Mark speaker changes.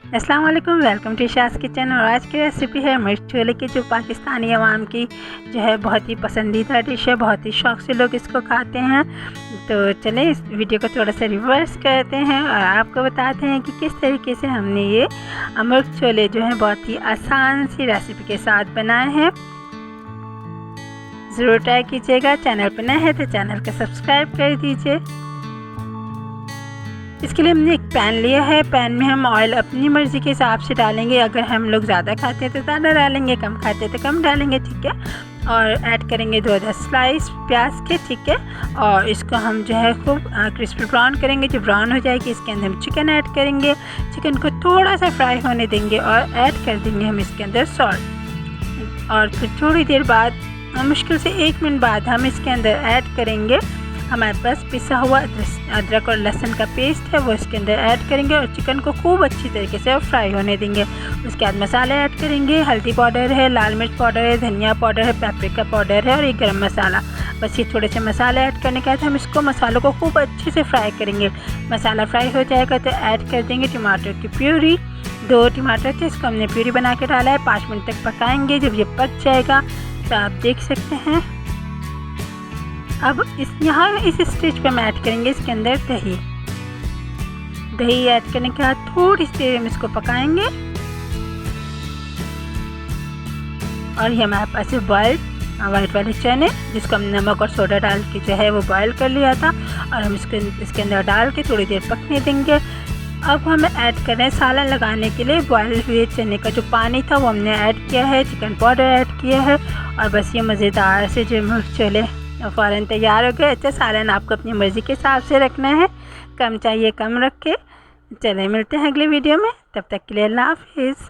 Speaker 1: अस्सलाम वालेकुम, welcome to Shaz kitchen. और आज की रेसिपी है मिर्च छोले की, जो पाकिस्तानी अवाम की जो है बहुत ही पसंदीदा डिश है। बहुत ही शौक़ से लोग इसको खाते हैं। तो चलें इस वीडियो को थोड़ा सा रिवर्स करते हैं और आपको बताते हैं कि किस तरीके से हमने ये मिर्च छोले जो हैं बहुत ही आसान सी रेसिपी के साथ बनाए हैं। ज़रूर ट्राई कीजिएगा। चैनल पर नए हैं तो चैनल को सब्सक्राइब कर दीजिए। इसके लिए हमने एक पैन लिया है। पैन में हम ऑयल अपनी मर्ज़ी के हिसाब से डालेंगे। अगर हम लोग ज़्यादा खाते हैं तो ज़्यादा डालेंगे, कम खाते हैं तो कम डालेंगे, ठीक है। और ऐड करेंगे 2-10 स्लाइस प्याज के, ठीक है। और इसको हम जो है खूब क्रिस्पी ब्राउन करेंगे। जब ब्राउन हो जाएगी इसके अंदर हम चिकन ऐड करेंगे। चिकन को थोड़ा सा फ्राई होने देंगे और ऐड कर देंगे हम इसके अंदर सॉल्ट। और फिर थोड़ी देर बाद, मुश्किल से 1 मिनट बाद, हम इसके अंदर ऐड करेंगे हमारे पास पिसा हुआ अदरक और लहसुन का पेस्ट है, वो इसके अंदर ऐड करेंगे और चिकन को खूब अच्छी तरीके से फ्राई होने देंगे। उसके बाद मसाले ऐड करेंगे। हल्दी पाउडर है, लाल मिर्च पाउडर है, धनिया पाउडर है, पेपरिका पाउडर है और एक गरम मसाला। बस ये थोड़े से मसाले ऐड करने के बाद हम इसको मसालों को खूब अच्छे से फ्राई करेंगे। मसाला फ्राई हो जाएगा तो ऐड कर देंगे टमाटर की प्यूरी। 2 टमाटर थे, इसको हमने प्यूरी बना के डाला है। 5 मिनट तक पकाएंगे। जब ये पक जाएगा तो आप देख सकते हैं। अब इस स्टेज पे हम ऐड करेंगे इसके अंदर दही ऐड करने के बाद थोड़ी सी देर हम इसको पकाएंगे। और ये हमारे पास है बॉइल्ड वाइट वाले चने, जिसको हम नमक और सोडा डाल के जो है वो बॉयल कर लिया था। और हम इसके अंदर डाल के थोड़ी देर पकने देंगे। अब हम ऐड कर रहे हैं सालन लगाने के लिए बॉयल हुए चने का जो पानी था वो हमने ऐड किया है। चिकन पाउडर ऐड किया है और बस ये मज़ेदार से जो मिर्च छोले फ़ौरन तैयार हो गए। अच्छा, सालन आपको अपनी मर्ज़ी के हिसाब से रखना है, कम चाहिए कम रख के। चले मिलते हैं अगले वीडियो में, तब तक के लिए अल्लाह हाफिज़।